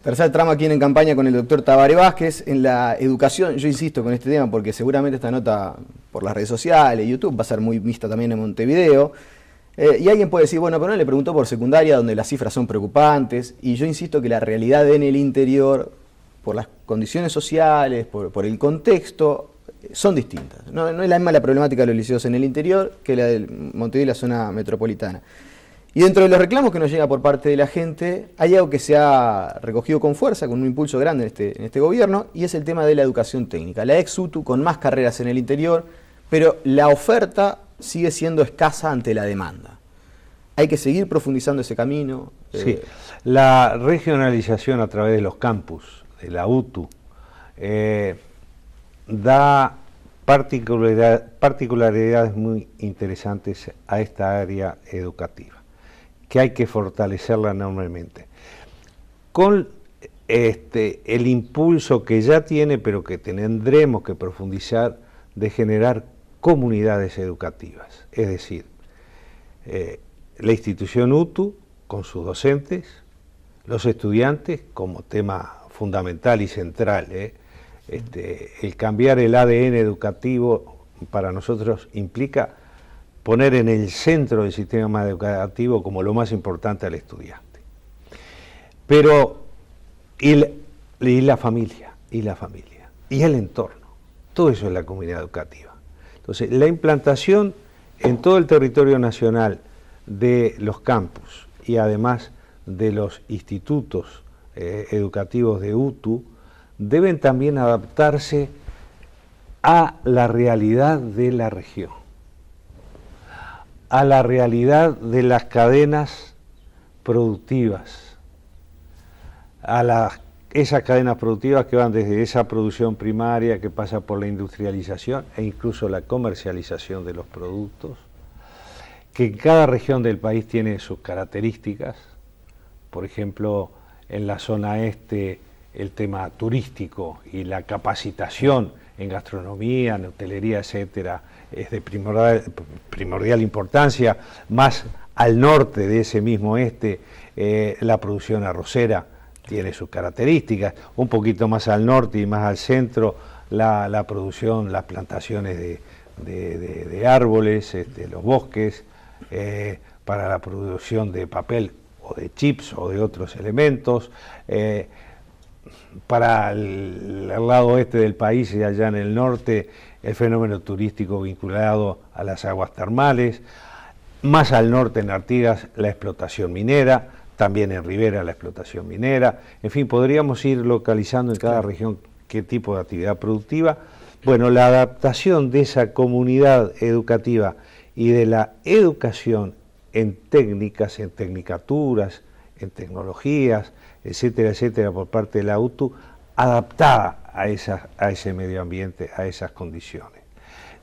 Tercer tramo aquí en Campaña con el doctor Tabaré Vázquez. En la educación, yo insisto con este tema porque seguramente esta nota por las redes sociales, YouTube, va a ser muy vista también en Montevideo. Y alguien puede decir, bueno, pero no le preguntó por secundaria, donde las cifras son preocupantes. Y yo insisto que la realidad en el interior, por las condiciones sociales, por el contexto, son distintas. No es la misma la problemática de los liceos en el interior que la de Montevideo y la zona metropolitana. Y dentro de los reclamos que nos llega por parte de la gente, hay algo que se ha recogido con fuerza, con un impulso grande en este gobierno, y es el tema de la educación técnica. La ex-UTU con más carreras en el interior, pero la oferta sigue siendo escasa ante la demanda. Hay que seguir profundizando ese camino. Sí, la regionalización a través de los campus, de la UTU, da particularidades muy interesantes a esta área educativa, que hay que fortalecerla enormemente. Con el impulso que ya tiene, pero que tendremos que profundizar, de generar comunidades educativas. Es decir, la institución UTU, con sus docentes, los estudiantes, como tema fundamental y central. El cambiar el ADN educativo para nosotros implica poner en el centro del sistema educativo como lo más importante al estudiante. Pero, y la familia, y el entorno, todo eso es la comunidad educativa. Entonces, la implantación en todo el territorio nacional de los campus y además de los institutos educativos de UTU deben también adaptarse a la realidad de la región, a la realidad de las cadenas productivas, esas cadenas productivas que van desde esa producción primaria que pasa por la industrialización e incluso la comercialización de los productos, que en cada región del país tiene sus características. Por ejemplo, en la zona este el tema turístico y la capacitación en gastronomía, en hotelería, etcétera, es de primordial importancia. Más al norte de ese mismo la producción arrocera tiene sus características. Un poquito más al norte y más al centro, la producción, las plantaciones de árboles, los bosques, para la producción de papel o de chips o de otros elementos. Para el lado oeste del país y allá en el norte, el fenómeno turístico vinculado a las aguas termales. Más al norte, en Artigas, la explotación minera, también en Rivera la explotación minera. En fin, podríamos ir localizando en cada región qué tipo de actividad productiva. Bueno, la adaptación de esa comunidad educativa y de la educación en técnicas, en tecnicaturas, en tecnologías, etcétera, etcétera, por parte de la UTU, adaptada a ese medio ambiente, a esas condiciones.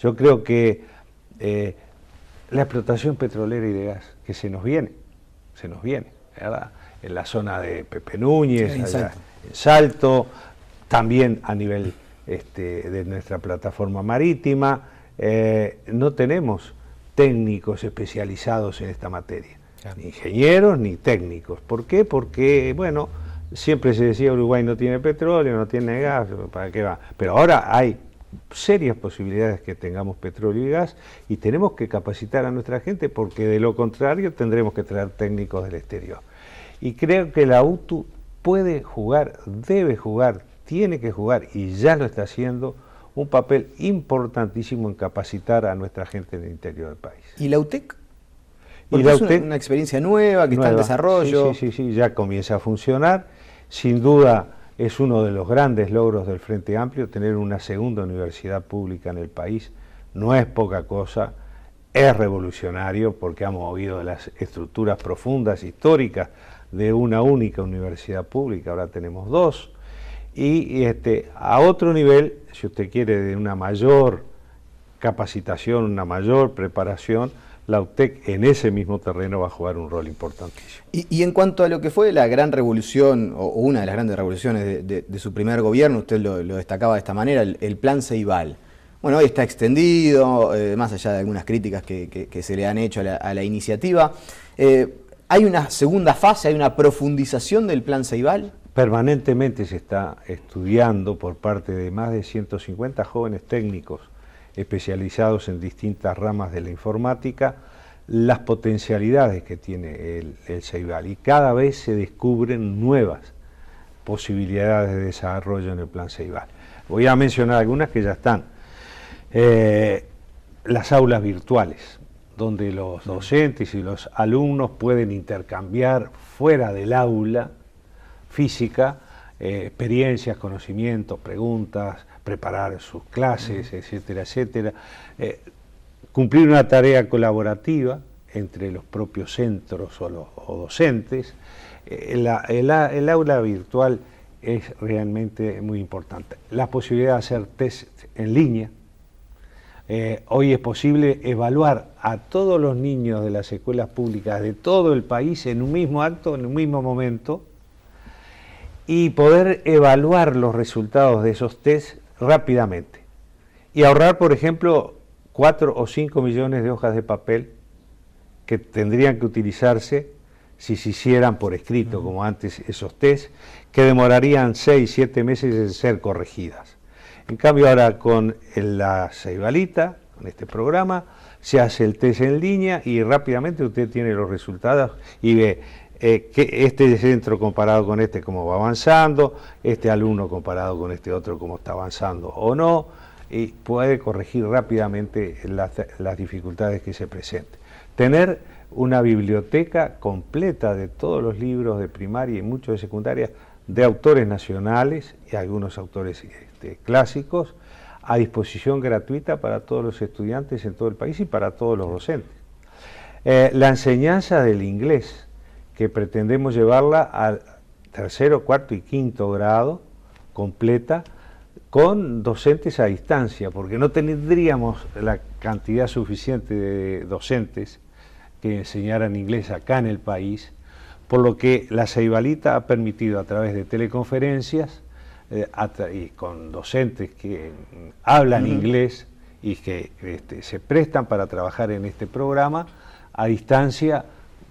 Yo creo que la explotación petrolera y de gas, que se nos viene, ¿verdad? En la zona de Pepe Núñez, allá en Salto, también a nivel de nuestra plataforma marítima, no tenemos técnicos especializados en esta materia. Claro. Ni ingenieros ni técnicos. ¿Por qué? Porque, bueno, siempre se decía Uruguay no tiene petróleo, no tiene gas, ¿para qué va? Pero ahora hay serias posibilidades que tengamos petróleo y gas y tenemos que capacitar a nuestra gente porque de lo contrario tendremos que traer técnicos del exterior. Y creo que la UTU puede jugar, debe jugar, tiene que jugar y ya lo está haciendo un papel importantísimo en capacitar a nuestra gente en el interior del país. ¿Y la UTEC? Porque es una experiencia nueva, que está en desarrollo. Sí, ya comienza a funcionar. Sin duda es uno de los grandes logros del Frente Amplio, tener una segunda universidad pública en el país. No es poca cosa, es revolucionario porque ha movido las estructuras profundas, históricas, de una única universidad pública, ahora tenemos dos. Y a otro nivel, si usted quiere, de una mayor capacitación, una mayor preparación, la UTEC en ese mismo terreno va a jugar un rol importantísimo. Y en cuanto a lo que fue la gran revolución, o una de las grandes revoluciones de su primer gobierno, usted lo destacaba de esta manera, el plan Ceibal. Bueno, hoy está extendido, más allá de algunas críticas que se le han hecho a la iniciativa. ¿Hay una segunda fase, hay una profundización del plan Ceibal? permanentemente se está estudiando por parte de más de 150 jóvenes técnicos especializados en distintas ramas de la informática, las potencialidades que tiene el Ceibal, y cada vez se descubren nuevas posibilidades de desarrollo en el plan Ceibal. Voy a mencionar algunas que ya están. Las aulas virtuales, donde los docentes y los alumnos pueden intercambiar fuera del aula física experiencias, conocimientos, preguntas, preparar sus clases, etcétera, etcétera. Cumplir una tarea colaborativa entre los propios centros o docentes. El aula virtual es realmente muy importante. La posibilidad de hacer test en línea. Hoy es posible evaluar a todos los niños de las escuelas públicas de todo el país en un mismo acto, en un mismo momento, y poder evaluar los resultados de esos test rápidamente. Y ahorrar, por ejemplo, 4 o 5 millones de hojas de papel que tendrían que utilizarse si se hicieran por escrito, como antes, esos test, que demorarían 6, 7 meses en ser corregidas. En cambio, ahora con la Ceibalita, con este programa, se hace el test en línea y rápidamente usted tiene los resultados y ve que este centro comparado con este cómo va avanzando, este alumno comparado con este otro cómo está avanzando o no, y puede corregir rápidamente las dificultades que se presenten. Tener una biblioteca completa de todos los libros de primaria y muchos de secundaria, de autores nacionales y algunos autores clásicos, a disposición gratuita para todos los estudiantes en todo el país y para todos los docentes. La enseñanza del inglés, que pretendemos llevarla al 3º, 4º y 5º grado completa, con docentes a distancia, porque no tendríamos la cantidad suficiente de docentes que enseñaran inglés acá en el país, por lo que la Ceibalita ha permitido a través de teleconferencias y con docentes que hablan inglés y que se prestan para trabajar en este programa, a distancia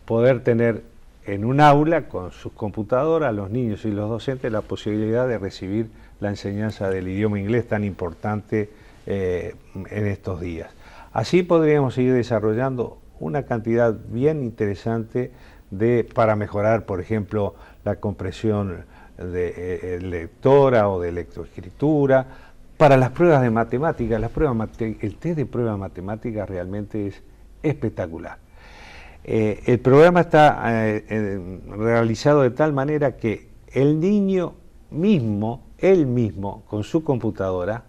poder tener en un aula con sus computadoras, los niños y los docentes, la posibilidad de recibir la enseñanza del idioma inglés tan importante en estos días. Así podríamos seguir desarrollando una cantidad bien interesante para mejorar, por ejemplo, la comprensión de lectora o de lectoescritura. Para las pruebas de matemáticas, el test de prueba de matemáticas realmente es espectacular. El programa está realizado de tal manera que el niño mismo, él mismo, con su computadora,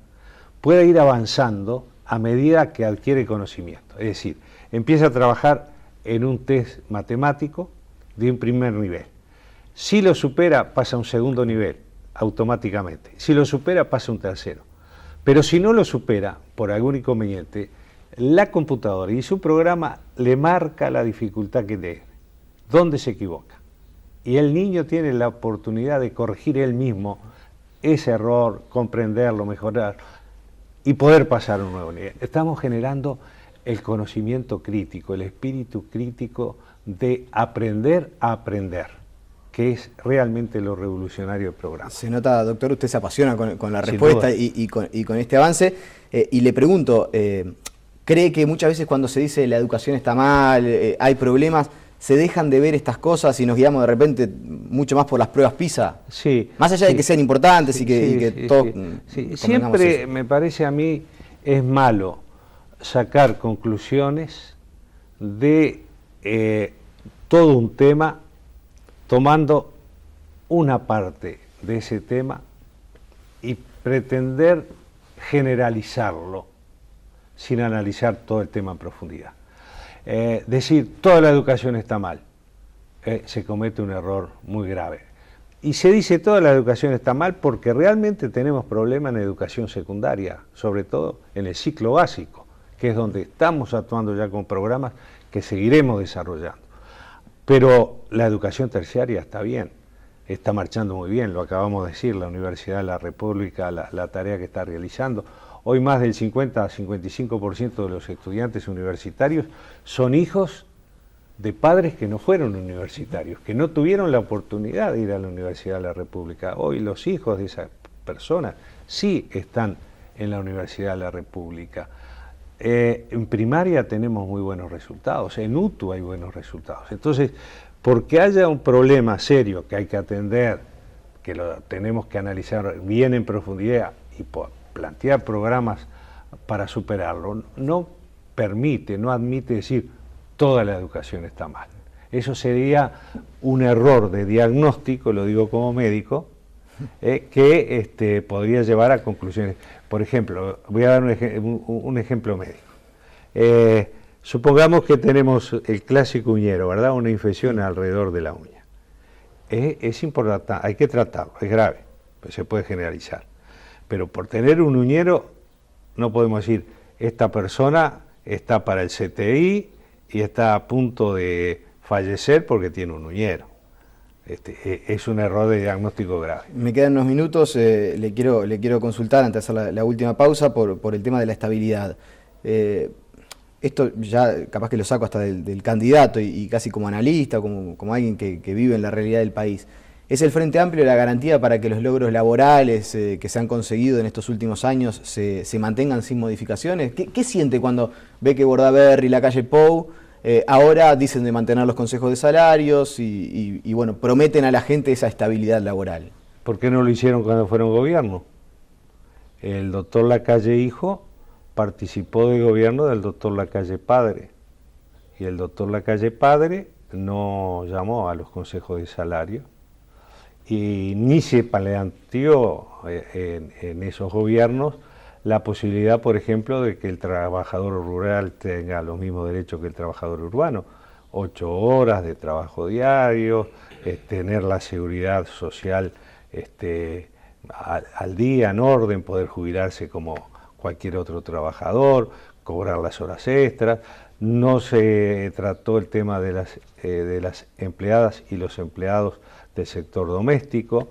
puede ir avanzando a medida que adquiere conocimiento. Es decir, empieza a trabajar en un test matemático de un primer nivel. Si lo supera, pasa a un segundo nivel, automáticamente. Si lo supera, pasa a un tercero. Pero si no lo supera, por algún inconveniente, la computadora y su programa le marca la dificultad que tiene, dónde se equivoca. Y el niño tiene la oportunidad de corregir él mismo ese error, comprenderlo, mejorar y poder pasar a un nuevo nivel. Estamos generando el conocimiento crítico, el espíritu crítico de aprender a aprender, que es realmente lo revolucionario del programa. Se nota, doctor, usted se apasiona con la respuesta y con este avance. Y le pregunto, ¿cree que muchas veces cuando se dice la educación está mal, hay problemas, se dejan de ver estas cosas y nos guiamos de repente mucho más por las pruebas PISA? Sí. Más allá de que sean importantes y que todos... Siempre me parece a mí es malo sacar conclusiones de todo un tema tomando una parte de ese tema y pretender generalizarlo sin analizar todo el tema en profundidad. Decir toda la educación está mal, se comete un error muy grave. Y se dice toda la educación está mal porque realmente tenemos problemas en educación secundaria, sobre todo en el ciclo básico, que es donde estamos actuando ya con programas que seguiremos desarrollando. Pero la educación terciaria está bien, está marchando muy bien, lo acabamos de decir, la Universidad de la República, la tarea que está realizando. Hoy más del 50 a 55% de los estudiantes universitarios son hijos de padres que no fueron universitarios, que no tuvieron la oportunidad de ir a la Universidad de la República. Hoy los hijos de esas personas sí están en la Universidad de la República. En primaria tenemos muy buenos resultados, en UTU hay buenos resultados. Entonces, porque haya un problema serio que hay que atender, que lo tenemos que analizar bien en profundidad y plantear programas para superarlo, no admite decir toda la educación está mal. Eso sería un error de diagnóstico, lo digo como médico, que podría llevar a conclusiones. Por ejemplo, voy a dar un ejemplo médico. Supongamos que tenemos el clásico uñero, ¿verdad? Una infección alrededor de la uña. Es importante, hay que tratarlo, es grave, pues se puede generalizar. Pero por tener un uñero, no podemos decir, esta persona está para el CTI y está a punto de fallecer porque tiene un uñero. Es un error de diagnóstico grave. Me quedan unos minutos, le quiero consultar antes de hacer la última pausa por el tema de la estabilidad. Esto ya capaz que lo saco hasta del candidato y casi como analista, como alguien que vive en la realidad del país. ¿Es el Frente Amplio la garantía para que los logros laborales que se han conseguido en estos últimos años se mantengan sin modificaciones? ¿Qué siente cuando ve que Bordaberry y la calle Pou ahora dicen de mantener los consejos de salarios y bueno, prometen a la gente esa estabilidad laboral? ¿Por qué no lo hicieron cuando fueron gobierno? El doctor Lacalle hijo participó del gobierno del doctor Lacalle padre, y el doctor Lacalle padre no llamó a los consejos de salario y ni se planteó en esos gobiernos la posibilidad, por ejemplo, de que el trabajador rural tenga los mismos derechos que el trabajador urbano, 8 horas de trabajo diario, tener la seguridad social al día, en orden, poder jubilarse como cualquier otro trabajador, cobrar las horas extras. No se trató el tema de las empleadas y los empleados del sector doméstico.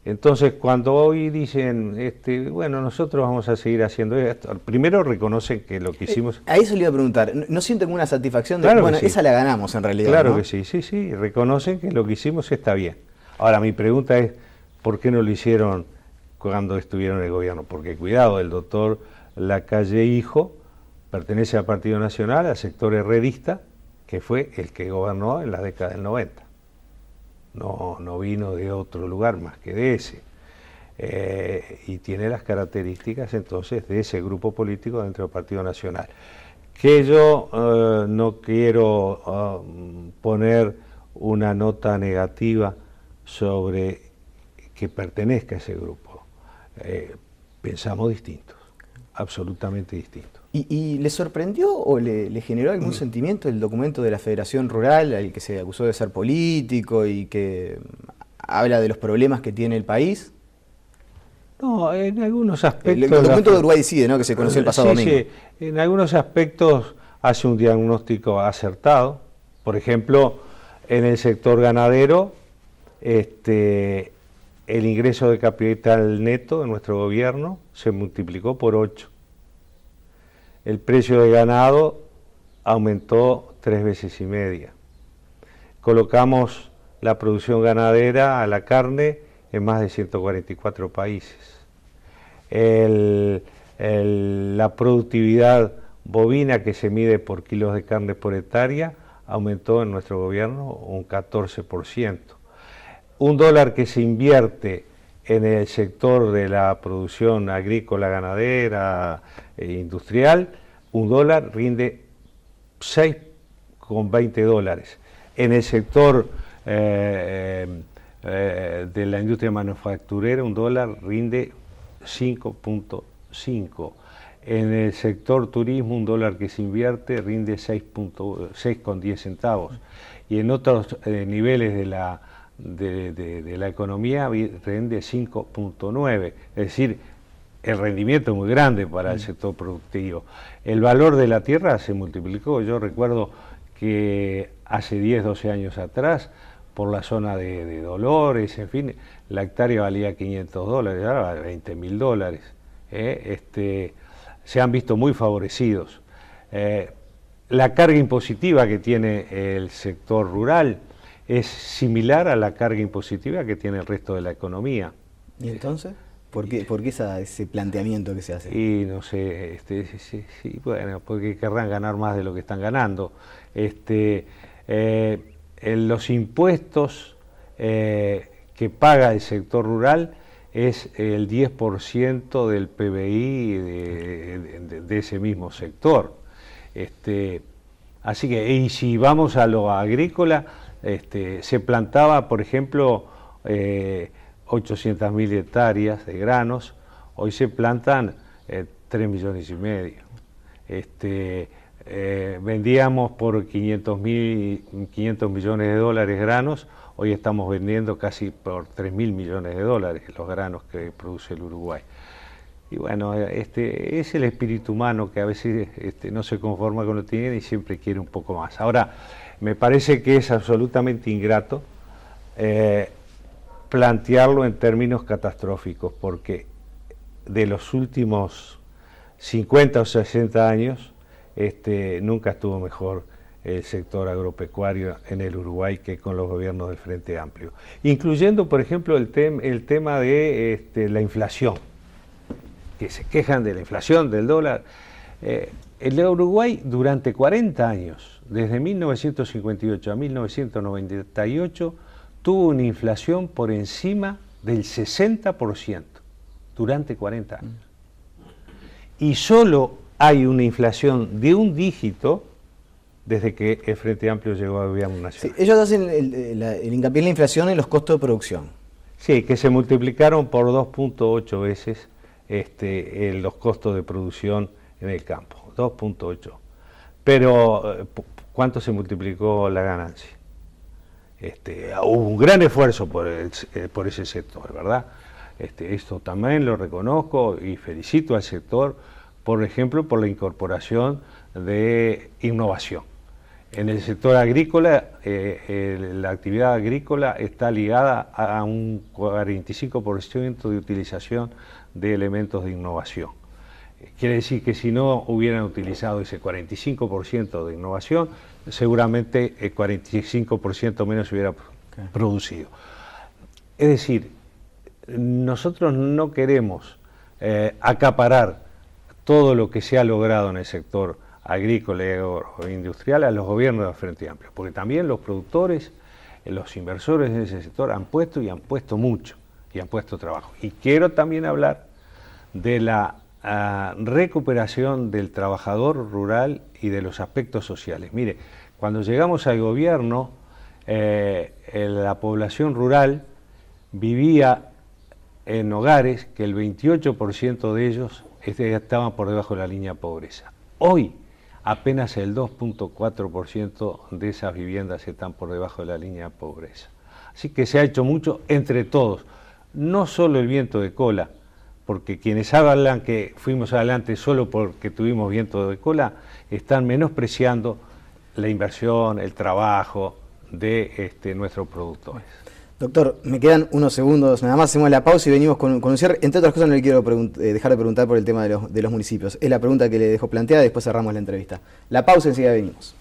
Entonces, cuando hoy dicen, bueno, nosotros vamos a seguir haciendo esto, primero reconocen que lo que hicimos... A eso le iba a preguntar, ¿no sienten una satisfacción de claro que, bueno, sí, esa la ganamos en realidad? Claro, ¿no? Que sí, reconocen que lo que hicimos está bien. Ahora, mi pregunta es, ¿por qué no lo hicieron cuando estuvieron en el gobierno? Porque, cuidado, el doctor Lacalle hijo pertenece al Partido Nacional, al sector herrerista, que fue el que gobernó en la década del 90. No vino de otro lugar más que de ese. Y tiene las características entonces de ese grupo político dentro del Partido Nacional. Que yo no quiero poner una nota negativa sobre que pertenezca a ese grupo. Pensamos distintos, absolutamente distintos. ¿Y le sorprendió o le generó algún sentimiento el documento de la Federación Rural, al que se acusó de ser político y que habla de los problemas que tiene el país? No, en algunos aspectos... El documento de Uruguay Decide, ¿no?, que se conoció el pasado domingo. Sí, en algunos aspectos hace un diagnóstico acertado. Por ejemplo, en el sector ganadero, el ingreso de capital neto de nuestro gobierno se multiplicó por 8. El precio de ganado aumentó 3 veces y media. Colocamos la producción ganadera a la carne en más de 144 países. La productividad bovina, que se mide por kilos de carne por hectárea, aumentó en nuestro gobierno un 14%. $1 que se invierte en el sector de la producción agrícola, ganadera e industrial, $1 rinde $6,20. En el sector de la industria manufacturera, $1 rinde 5.5. En el sector turismo, $1 que se invierte rinde 6,10 centavos. Y en otros niveles de la economía rinde 5.9, es decir, el rendimiento es muy grande para el sector productivo. El valor de la tierra se multiplicó. Yo recuerdo que hace 10, 12 años atrás, por la zona de Dolores, en fin, la hectárea valía $500, ahora vale $20.000. Se han visto muy favorecidos. la carga impositiva que tiene el sector rural es similar a la carga impositiva que tiene el resto de la economía. ¿Y entonces? ¿Por qué ese planteamiento que se hace? Y no sé, sí, bueno, porque querrán ganar más de lo que están ganando. Los impuestos que paga el sector rural es el 10% del PBI de ese mismo sector. Así que, y si vamos a lo agrícola, se plantaba, por ejemplo, 800.000 hectáreas de granos, hoy se plantan 3,5 millones. Vendíamos por 500 millones de dólares granos, hoy estamos vendiendo casi por 3.000 millones de dólares los granos que produce el Uruguay. Y bueno, es el espíritu humano que a veces no se conforma con lo que tiene y siempre quiere un poco más. Ahora, me parece que es absolutamente ingrato plantearlo en términos catastróficos, porque de los últimos 50 o 60 años nunca estuvo mejor el sector agropecuario en el Uruguay que con los gobiernos del Frente Amplio, incluyendo, por ejemplo, el tema de la inflación, que se quejan de la inflación, del dólar. El Uruguay durante 40 años, desde 1958 a 1998, tuvo una inflación por encima del 60% durante 40 años. Y solo hay una inflación de un dígito desde que el Frente Amplio llegó al gobierno nacional. Sí, ellos hacen el hincapié en la inflación en los costos de producción. Sí, que se multiplicaron por 2.8 veces los costos de producción en el campo, 2.8. Pero, ¿cuánto se multiplicó la ganancia? Hubo un gran esfuerzo por ese sector, ¿verdad? Esto también lo reconozco y felicito al sector, por ejemplo, por la incorporación de innovación. En el sector agrícola, la actividad agrícola está ligada a un 45% de utilización de elementos de innovación. Quiere decir que si no hubieran utilizado ese 45% de innovación, seguramente el 45% menos se hubiera producido. Es decir, nosotros no queremos acaparar todo lo que se ha logrado en el sector agrícola e industrial a los gobiernos del Frente Amplio, porque también los productores, los inversores en ese sector han puesto mucho, y han puesto trabajo. Y quiero también hablar de la recuperación del trabajador rural y de los aspectos sociales. Mire, cuando llegamos al gobierno, la población rural vivía en hogares que el 28% de ellos estaban por debajo de la línea de pobreza. Hoy, apenas el 2.4% de esas viviendas están por debajo de la línea de pobreza. Así que se ha hecho mucho entre todos, no solo el viento de cola, porque quienes hablan que fuimos adelante solo porque tuvimos viento de cola, están menospreciando la inversión, el trabajo de nuestros productores. Doctor, me quedan unos segundos, nada más hacemos la pausa y venimos con un cierre. Entre otras cosas no le quiero dejar de preguntar por el tema de los municipios. Es la pregunta que le dejo planteada y después cerramos la entrevista. La pausa, enseguida venimos.